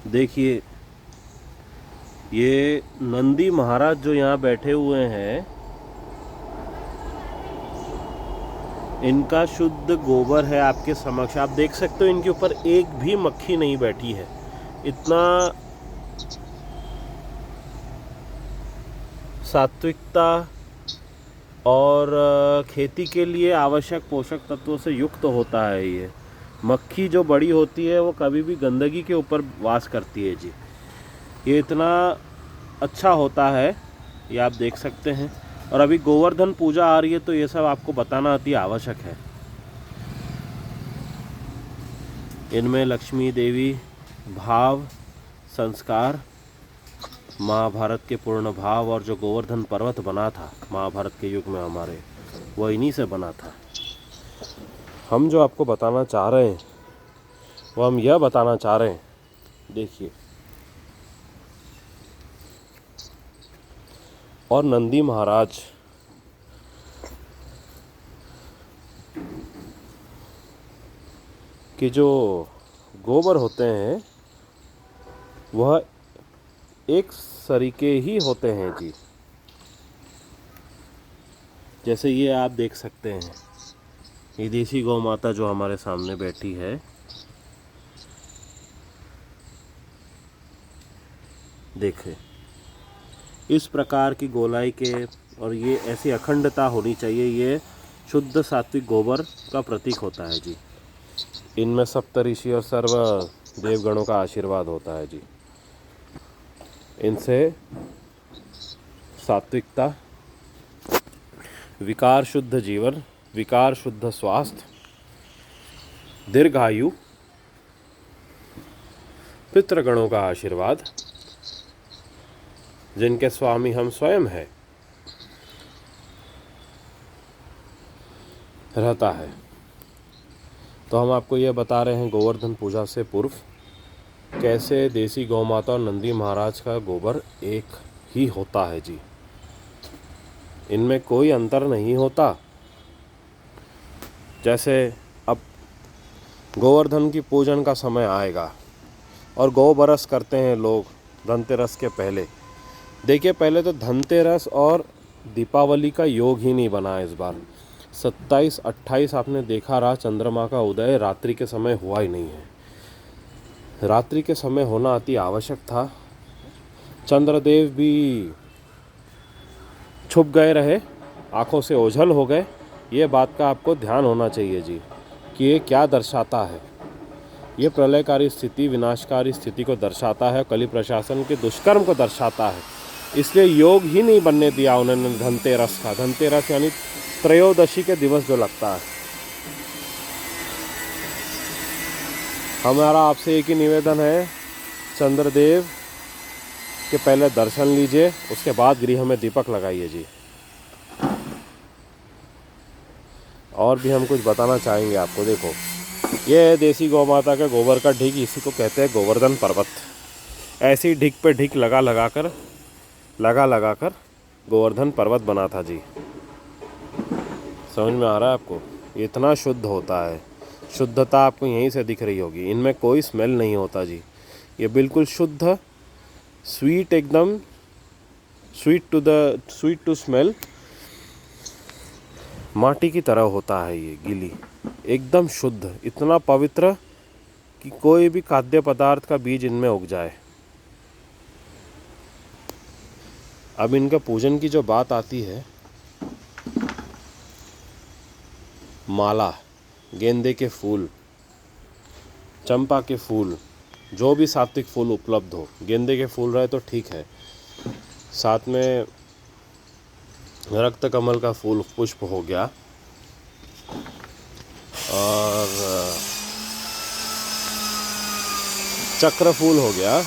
देखिए, ये नंदी महाराज जो यहाँ बैठे हुए हैं, इनका शुद्ध गोबर है आपके समक्ष। आप देख सकते हो इनके ऊपर एक भी मक्खी नहीं बैठी है। इतना सात्विकता और खेती के लिए आवश्यक पोषक तत्वों से युक्त होता है ये। मक्खी जो बड़ी होती है वो कभी भी गंदगी के ऊपर वास करती है जी। ये इतना अच्छा होता है, ये आप देख सकते हैं। और अभी गोवर्धन पूजा आ रही है तो ये सब आपको बताना अति आवश्यक है। इनमें लक्ष्मी देवी भाव, संस्कार, महाभारत के पूर्ण भाव और जो गोवर्धन पर्वत बना था महाभारत के युग में हमारे, वो इन्हीं से बना था। हम जो आपको बताना चाह रहे हैं वो हम यह बताना चाह रहे हैं, देखिए। और नंदी महाराज के जो गोबर होते हैं वह एक सरीके ही होते हैं जी। जैसे ये आप देख सकते हैं, ये देसी गौ माता जो हमारे सामने बैठी है, देखें इस प्रकार की गोलाई के, और ये ऐसी अखंडता होनी चाहिए। ये शुद्ध सात्विक गोबर का प्रतीक होता है जी। इनमें सप्तऋषि और सर्व देवगणों का आशीर्वाद होता है जी। इनसे सात्विकता, विकार शुद्ध जीवन, विकार शुद्ध स्वास्थ्य, दीर्घायु, पितृगणों का आशीर्वाद, जिनके स्वामी हम स्वयं हैं, रहता है। तो हम आपको यह बता रहे हैं गोवर्धन पूजा से पूर्व कैसे देसी गौ माता और नंदी महाराज का गोबर एक ही होता है जी। इनमें कोई अंतर नहीं होता। जैसे अब गोवर्धन की पूजन का समय आएगा और गौ बरस करते हैं लोग धनतेरस के पहले। देखिए, पहले तो धनतेरस और दीपावली का योग ही नहीं बना इस बार। 27-28 आपने देखा रहा, चंद्रमा का उदय रात्रि के समय हुआ ही नहीं है। रात्रि के समय होना अति आवश्यक था। चंद्रदेव भी छुप गए रहे, आंखों से ओझल हो गए। ये बात का आपको ध्यान होना चाहिए जी कि ये क्या दर्शाता है। ये प्रलयकारी स्थिति, विनाशकारी स्थिति को दर्शाता है, कली प्रशासन के दुष्कर्म को दर्शाता है। इसलिए योग ही नहीं बनने दिया उन्होंने धनतेरस का। धनतेरस यानी त्रयोदशी के दिवस जो लगता है। हमारा आपसे एक ही निवेदन है, चंद्रदेव के पहले दर्शन लीजिए, उसके बाद गृह में दीपक लगाइए जी। और भी हम कुछ बताना चाहेंगे आपको। देखो, ये है देसी गौ माता के गोबर का ढिक, इसी को कहते हैं गोवर्धन पर्वत। ऐसी ढिक पे ढिक लगा लगा कर गोवर्धन पर्वत बना था जी। समझ में आ रहा है आपको? इतना शुद्ध होता है। शुद्धता आपको यहीं से दिख रही होगी। इनमें कोई स्मेल नहीं होता जी। ये बिल्कुल शुद्ध, स्वीट, एकदम स्वीट टू स्मेल माटी की तरह होता है। ये गीली, एकदम शुद्ध, इतना पवित्र कि कोई भी खाद्य पदार्थ का बीज इनमें उग जाए। अब इनका पूजन की जो बात आती है, माला, गेंदे के फूल, चंपा के फूल, जो भी सात्विक फूल उपलब्ध हो। गेंदे के फूल रहे तो ठीक है, साथ में रक्त कमल का फूल पुष्प हो गया, और चक्र फूल हो गया,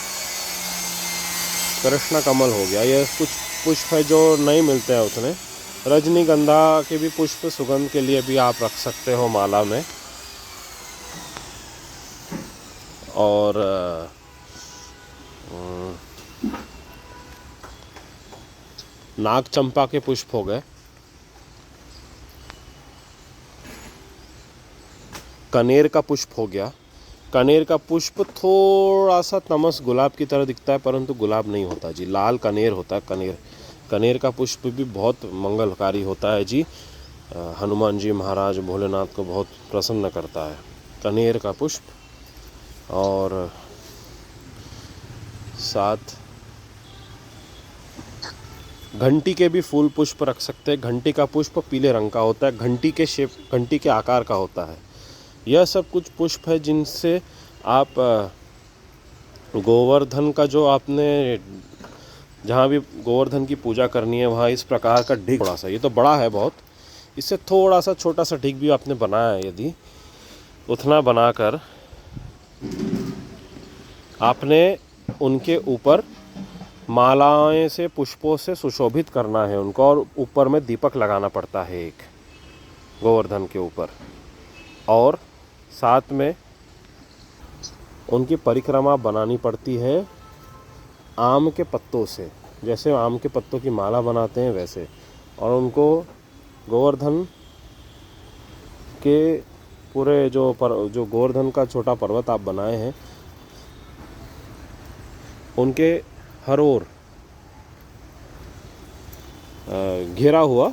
कृष्ण कमल हो गया। ये कुछ पुष्प है जो नहीं मिलते हैं उतने। रजनीगंधा के भी पुष्प सुगंध के लिए भी आप रख सकते हो माला में। और नाग चंपा के पुष्प हो गए, कनेर का पुष्प हो गया। कनेर का पुष्प थोड़ा सा तमस गुलाब की तरह दिखता है, परंतु गुलाब नहीं होता जी, लाल कनेर होता है। कनेर कनेर का पुष्प भी बहुत मंगलकारी होता है जी। हनुमान जी महाराज भोलेनाथ को बहुत प्रसन्न करता है कनेर का पुष्प। और साथ घंटी के भी फूल पुष्प रख सकते हैं। घंटी का पुष्प पीले रंग का होता है, घंटी के आकार का होता है। यह सब कुछ पुष्प है जिनसे आप गोवर्धन का जो आपने जहाँ भी गोवर्धन की पूजा करनी है वहाँ इस प्रकार का ढिग, थोड़ा सा, ये तो बड़ा है बहुत, इससे थोड़ा सा छोटा सा ढिग भी आपने बनाया है, यदि उतना बनाकर आपने उनके ऊपर मालाएं से पुष्पों से सुशोभित करना है उनको, और ऊपर में दीपक लगाना पड़ता है एक गोवर्धन के ऊपर। और साथ में उनकी परिक्रमा बनानी पड़ती है आम के पत्तों से, जैसे आम के पत्तों की माला बनाते हैं वैसे। और उनको गोवर्धन के पूरे जो गोवर्धन का छोटा पर्वत आप बनाए हैं उनके हर ओर घेरा हुआ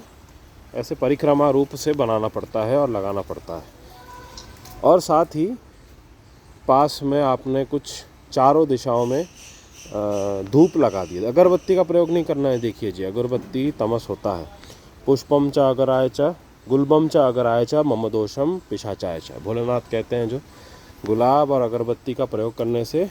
ऐसे परिक्रमा रूप से बनाना पड़ता है और लगाना पड़ता है। और साथ ही पास में आपने कुछ चारों दिशाओं में धूप लगा दी। अगरबत्ती का प्रयोग नहीं करना है, देखिए जी, अगरबत्ती तमस होता है। पुष्पम च अगराय च गुलबम च अगराय च मम दोषम पिशाचाय च, भोलेनाथ कहते हैं जो गुलाब और अगरबत्ती का प्रयोग करने से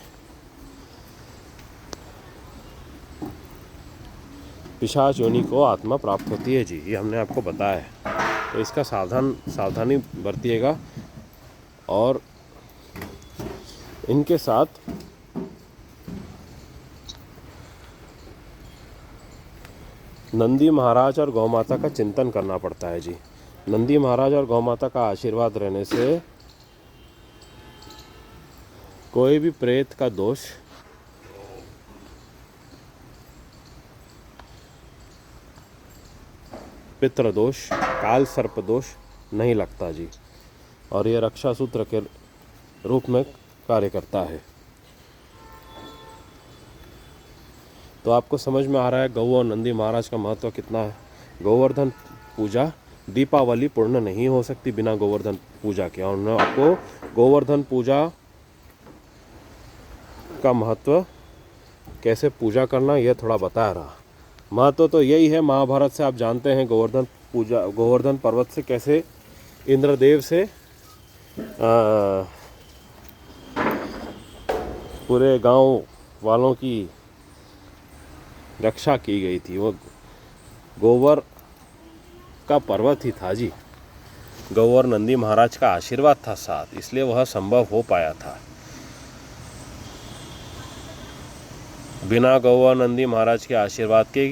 पिशाच योनि को आत्मा प्राप्त होती है जी, ये हमने आपको बताया है। तो इसका सावधानी बरतिएगा। और इनके साथ नंदी महाराज और गौ माता का चिंतन करना पड़ता है जी। नंदी महाराज और गौ माता का आशीर्वाद रहने से कोई भी प्रेत का दोष पितृदोष काल सर्प दोष नहीं लगता जी। और ये रक्षा सूत्र के रूप में कार्य करता है। तो आपको समझ में आ रहा है गौ और नंदी महाराज का महत्व कितना है। गोवर्धन पूजा दीपावली पूर्ण नहीं हो सकती बिना गोवर्धन पूजा के। और उन्होंने आपको गोवर्धन पूजा का महत्व कैसे पूजा करना यह थोड़ा बता रहा। महत्व तो यही है, महाभारत से आप जानते हैं गोवर्धन पूजा, गोवर्धन पर्वत से कैसे इंद्रदेव से पूरे गांव वालों की रक्षा की गई थी। वो गोवर का पर्वत ही था जी, गौ और नंदी महाराज का आशीर्वाद था साथ, इसलिए वह संभव हो पाया था। बिना गौ और नंदी महाराज के आशीर्वाद के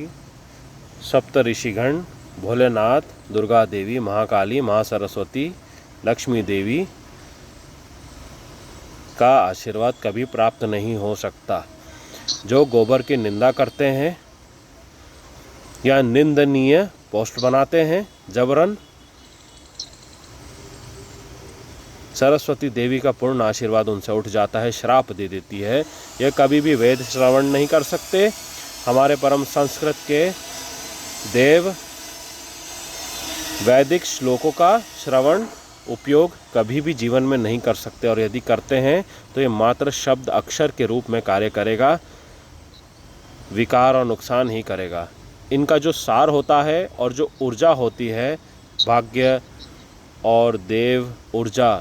सप्त ऋषिगण, भोलेनाथ, दुर्गा देवी, महाकाली, महासरस्वती, लक्ष्मी देवी का आशीर्वाद कभी प्राप्त नहीं हो सकता। जो गोबर की निंदा करते हैं या निंदनीय पोस्ट बनाते हैं जबरन, सरस्वती देवी का पूर्ण आशीर्वाद उनसे उठ जाता है, श्राप दे देती है। यह कभी भी वेद श्रवण नहीं कर सकते। हमारे परम संस्कृत के देव वैदिक श्लोकों का श्रवण उपयोग कभी भी जीवन में नहीं कर सकते। और यदि करते हैं तो ये मात्र शब्द अक्षर के रूप में कार्य करेगा, विकार और नुकसान ही करेगा। इनका जो सार होता है और जो ऊर्जा होती है, भाग्य और देव ऊर्जा,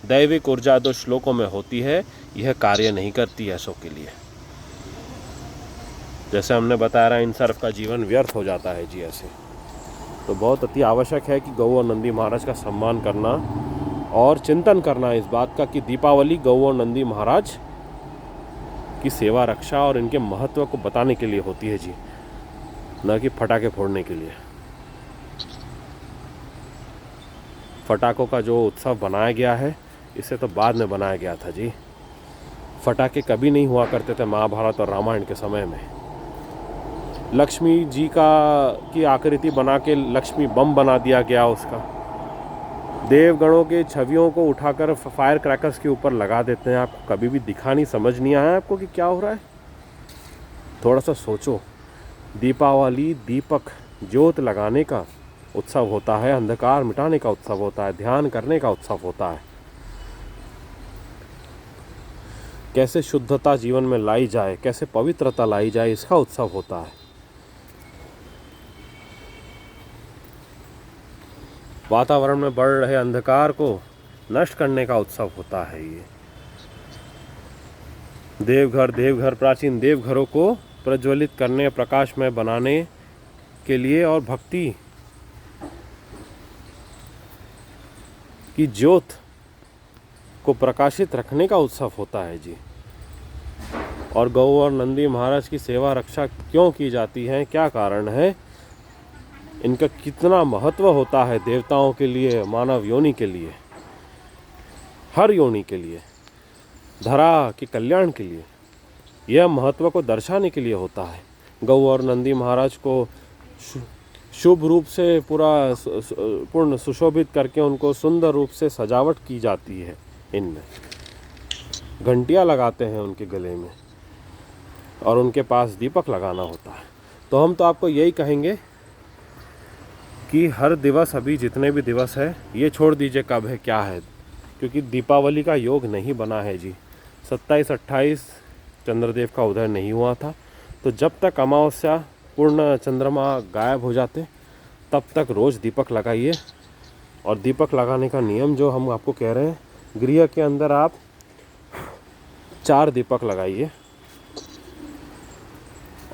दैविक ऊर्जा जो श्लोकों में होती है, यह कार्य नहीं करती ऐसों के लिए। जैसे हमने बताया रहा, इन सर्फ का जीवन व्यर्थ हो जाता है जी ऐसे। तो बहुत अति आवश्यक है कि गौ और नंदी महाराज का सम्मान करना और चिंतन करना इस बात का कि दीपावली गौ और नंदी महाराज की सेवा रक्षा और इनके महत्व को बताने के लिए होती है जी, न कि फटाके फोड़ने के लिए। फटाकों का जो उत्सव बनाया गया है, इसे तो बाद में बनाया गया था जी। फटाके कभी नहीं हुआ करते थे महाभारत और रामायण के समय में। लक्ष्मी जी की आकृति बना के लक्ष्मी बम बना दिया गया उसका। देवगणों के छवियों को उठाकर फायर क्रैकर्स के ऊपर लगा देते हैं। आपको कभी भी दिखा नहीं, समझ नहीं आया आपको कि क्या हो रहा है? थोड़ा सा सोचो। दीपावली दीपक ज्योत लगाने का उत्सव होता है, अंधकार मिटाने का उत्सव होता है, ध्यान करने का उत्सव होता है। कैसे शुद्धता जीवन में लाई जाए, कैसे पवित्रता लाई जाए, इसका उत्सव होता है। वातावरण में बढ़ रहे अंधकार को नष्ट करने का उत्सव होता है ये। देवघर प्राचीन देवघरों को प्रज्वलित करने, प्रकाशमय बनाने के लिए और भक्ति की ज्योत को प्रकाशित रखने का उत्सव होता है जी। और गौ और नंदी महाराज की सेवा रक्षा क्यों की जाती है, क्या कारण है, इनका कितना महत्व होता है देवताओं के लिए, मानव योनि के लिए, हर योनि के लिए, धरा के कल्याण के लिए, यह महत्व को दर्शाने के लिए होता है। गौ और नंदी महाराज को शुभ रूप से पूर्ण सुशोभित करके उनको सुंदर रूप से सजावट की जाती है। इनमें घंटियाँ लगाते हैं उनके गले में और उनके पास दीपक लगाना होता है। तो हम तो आपको यही कहेंगे कि हर दिवस, अभी जितने भी दिवस है, ये छोड़ दीजिए कब है क्या है, क्योंकि दीपावली का योग नहीं बना है जी। 27-28 चंद्रदेव का उदय नहीं हुआ था, तो जब तक अमावस्या पूर्ण चंद्रमा गायब हो जाते तब तक रोज़ दीपक लगाइए। और दीपक लगाने का नियम जो हम आपको कह रहे हैं, गृह के अंदर आप 4 दीपक लगाइए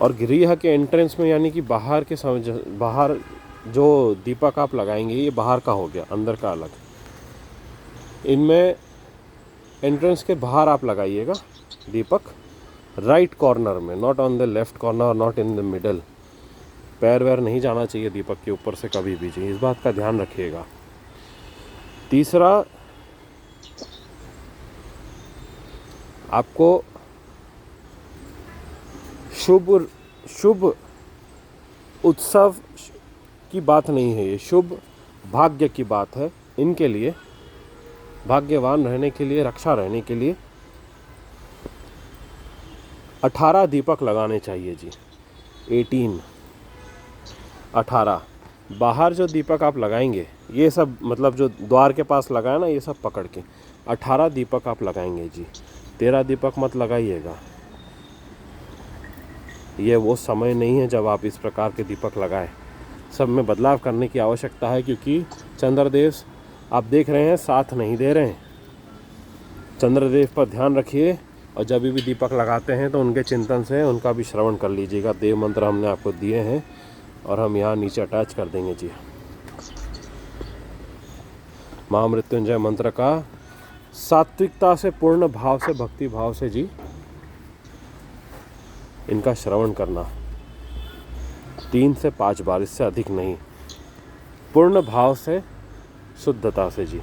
और गृह के एंट्रेंस में, यानी कि बाहर जो दीपक आप लगाएंगे, ये बाहर का हो गया, अंदर का अलग। इनमें एंट्रेंस के बाहर आप लगाइएगा दीपक, राइट कॉर्नर में, not on the left corner, not in the middle. पैर वैर नहीं जाना चाहिए दीपक के ऊपर से कभी भी जी, इस बात का ध्यान रखिएगा। तीसरा, आपको शुभ उत्सव की बात नहीं है, ये शुभ भाग्य की बात है। इनके लिए, भाग्यवान रहने के लिए, रक्षा रहने के लिए 18 दीपक लगाने चाहिए जी। 18 बाहर जो दीपक आप लगाएंगे, ये सब मतलब जो द्वार के पास लगाए ना, ये सब पकड़ के 18 दीपक आप लगाएंगे जी। 13 दीपक मत लगाइएगा, ये वो समय नहीं है जब आप इस प्रकार के दीपक लगाएं। सब में बदलाव करने की आवश्यकता है, क्योंकि चंद्रदेव आप देख रहे हैं साथ नहीं दे रहे हैं। चंद्रदेव पर ध्यान रखिए, और जब भी दीपक लगाते हैं तो उनके चिंतन से उनका भी श्रवण कर लीजिएगा। देव मंत्र हमने आपको दिए हैं और हम यहाँ नीचे अटैच कर देंगे जी। महामृत्युंजय मंत्र का सात्विकता से, पूर्ण भाव से, भक्ति भाव से जी इनका श्रवण करना 3 से 5 बार, इससे अधिक नहीं। पूर्ण भाव से, शुद्धता से जी,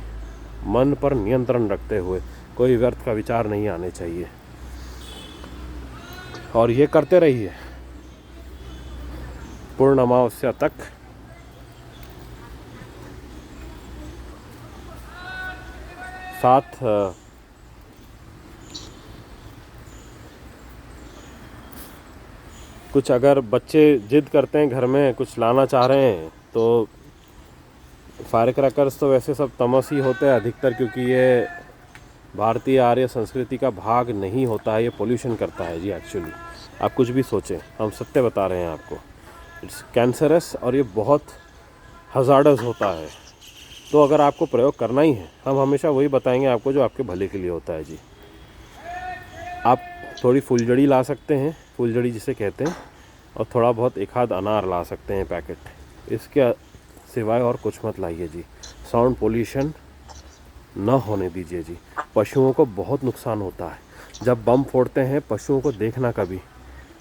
मन पर नियंत्रण रखते हुए, कोई व्यर्थ का विचार नहीं आने चाहिए। और ये करते रहिए पूर्ण अमावस्या तक। साथ कुछ अगर बच्चे जिद करते हैं घर में कुछ लाना चाह रहे हैं, तो फायर क्रैकर्स तो वैसे सब तमस ही होते हैं अधिकतर, क्योंकि ये भारतीय आर्य संस्कृति का भाग नहीं होता है, ये पोल्यूशन करता है जी। एक्चुअली आप कुछ भी सोचें, हम सत्य बता रहे हैं आपको, इट्स कैंसरस और ये बहुत हज़ार्डस होता है। तो अगर आपको प्रयोग करना ही है, हम हमेशा वही बताएंगे आपको जो आपके भले के लिए होता है जी। आप थोड़ी फुलझड़ी ला सकते हैं, फुलझड़ी जिसे कहते हैं, और थोड़ा बहुत एक आध अनार ला सकते हैं पैकेट। इसके सिवाय और कुछ मत लाइए जी। साउंड पोल्यूशन न होने दीजिए जी। पशुओं को बहुत नुकसान होता है जब बम फोड़ते हैं। पशुओं को देखना कभी,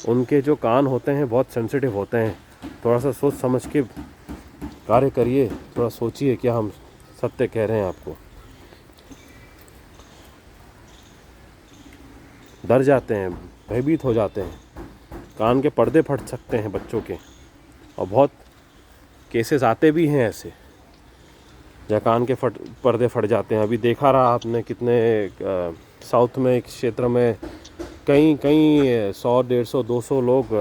उनके जो कान होते हैं बहुत सेंसिटिव होते हैं। थोड़ा सा सोच समझ के कार्य करिए, थोड़ा सोचिए क्या हम सत्य कह रहे हैं आपको। डर जाते हैं, भयभीत हो जाते हैं, कान के पर्दे फट सकते हैं बच्चों के, और बहुत केसेस आते भी हैं ऐसे। या कान के पर्दे फट जाते हैं। अभी देखा रहा आपने कितने साउथ में एक क्षेत्र में कई 100, 150, 200 लोग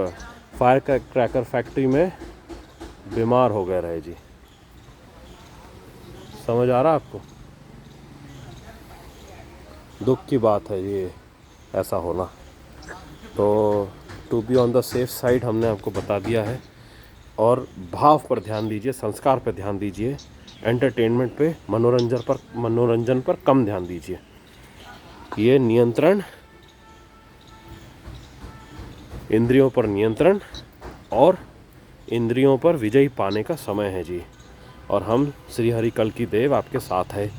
फायर क्रैकर फैक्ट्री में बीमार हो गए रहे जी। समझ आ रहा आपको? दुख की बात है ये ऐसा होना। तो to be on the safe side हमने आपको बता दिया है। और भाव पर ध्यान दीजिए, संस्कार पर ध्यान दीजिए, एंटरटेनमेंट पे, मनोरंजन पर कम ध्यान दीजिए। ये नियंत्रण, इंद्रियों पर नियंत्रण और इंद्रियों पर विजय पाने का समय है जी। और हम श्री हरि कल की देव आपके साथ है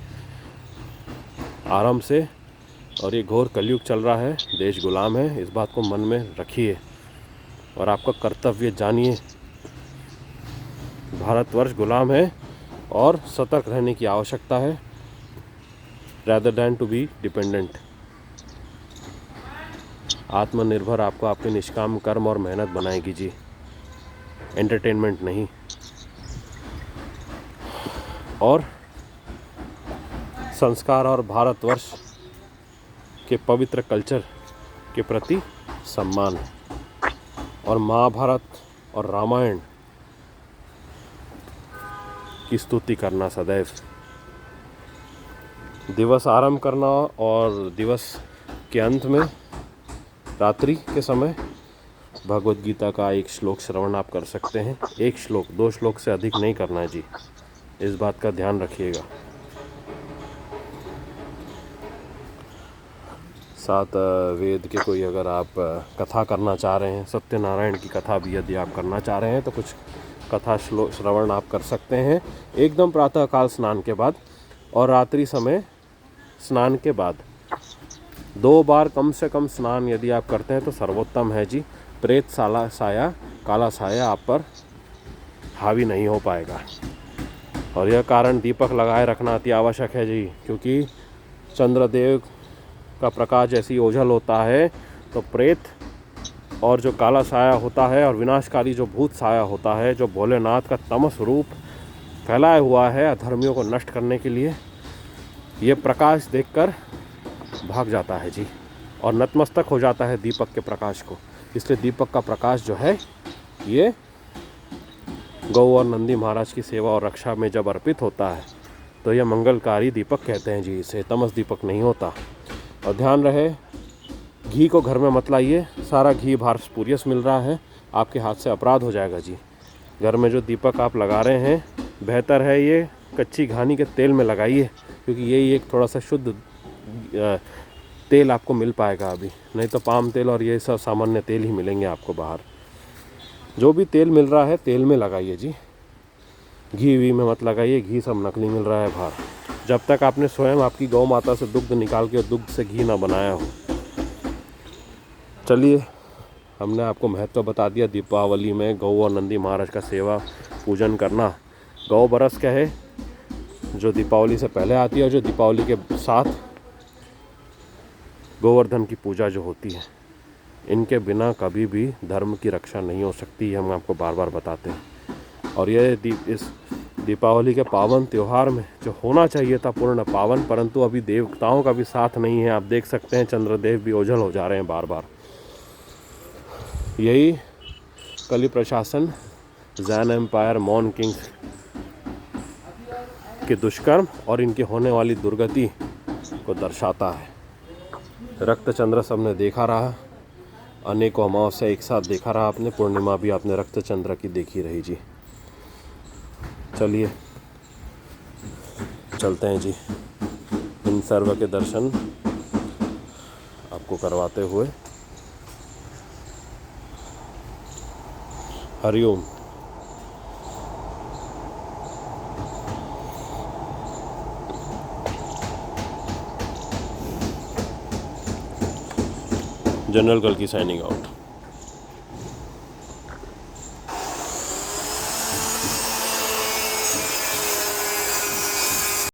आराम से। और ये घोर कलयुग चल रहा है, देश गुलाम है, इस बात को मन में रखिए और आपका कर्तव्य जानिए। भारतवर्ष गुलाम है और सतर्क रहने की आवश्यकता है, rather than to be dependent. आत्मनिर्भर आपको आपके निष्काम कर्म और मेहनत बनाएगी जी, एंटरटेनमेंट नहीं। और संस्कार और भारतवर्ष के पवित्र कल्चर के प्रति सम्मान और महाभारत और रामायण की स्तुति करना सदैव। दिवस आरंभ करना और दिवस के अंत में रात्रि के समय भगवत गीता का एक श्लोक श्रवण आप कर सकते हैं। एक श्लोक, 2 श्लोक से अधिक नहीं करना है जी, इस बात का ध्यान रखिएगा। 7 वेद के कोई अगर आप कथा करना चाह रहे हैं, सत्यनारायण की कथा भी यदि आप करना चाह रहे हैं तो कुछ कथा श्रवण आप कर सकते हैं एकदम प्रातःकाल स्नान के बाद और रात्रि समय स्नान के बाद। 2 बार कम से कम स्नान यदि आप करते हैं तो सर्वोत्तम है जी। प्रेत साया काला साया आप पर हावी नहीं हो पाएगा। और यह कारण दीपक लगाए रखना अति आवश्यक है जी, क्योंकि चंद्रदेव का प्रकाश जैसी ओझल होता है तो प्रेत और जो काला साया होता है और विनाशकारी जो भूत साया होता है, जो भोलेनाथ का तमस रूप फैलाया हुआ है अधर्मियों को नष्ट करने के लिए, ये प्रकाश देखकर भाग जाता है जी और नतमस्तक हो जाता है दीपक के प्रकाश को। इसलिए दीपक का प्रकाश जो है ये गौ और नंदी महाराज की सेवा और रक्षा में जब अर्पित होता है तो यह मंगलकारी दीपक कहते हैं जी, इसे तमस दीपक नहीं होता। और ध्यान रहे, घी को घर में मत लाइए, सारा घी बाहर स्पूरियस मिल रहा है, आपके हाथ से अपराध हो जाएगा जी। घर में जो दीपक आप लगा रहे हैं बेहतर है ये कच्ची घानी के तेल में लगाइए, क्योंकि यही एक थोड़ा सा शुद्ध तेल आपको मिल पाएगा अभी, नहीं तो पाम तेल और ये सब सामान्य तेल ही मिलेंगे आपको बाहर। जो भी तेल मिल रहा है तेल में लगाइए जी, घी वी में मत लगाइए, घी सब नकली मिल रहा है बाहर। जब तक आपने स्वयं आपकी गौ माता से दुग्ध निकाल के दुग्ध से घी ना बनाया हो। चलिए, हमने आपको महत्व बता दिया दीपावली में गौ और नंदी महाराज का सेवा पूजन करना। गौ बरस क्या है जो दीपावली से पहले आती है और जो दीपावली के साथ गोवर्धन की पूजा जो होती है, इनके बिना कभी भी धर्म की रक्षा नहीं हो सकती, हम आपको बार बार बताते हैं। और ये इस दीपावली के पावन त्यौहार में जो होना चाहिए था पूर्ण पावन, परंतु अभी देवताओं का भी साथ नहीं है। आप देख सकते हैं चंद्रदेव भी ओझल हो जा रहे हैं बार बार। यही कली प्रशासन, जैन एम्पायर, मॉन किंग्स के दुष्कर्म और इनकी होने वाली दुर्गति को दर्शाता है। रक्त चंद्र सबने देखा रहा, अनेकों अमावस्या एक साथ देखा रहा आपने, पूर्णिमा भी आपने रक्त चंद्र की देखी रही जी। चलिए चलते हैं जी, इन सर्व के दर्शन आपको करवाते हुए। हरिओम। जनरल कल की साइनिंग आउट।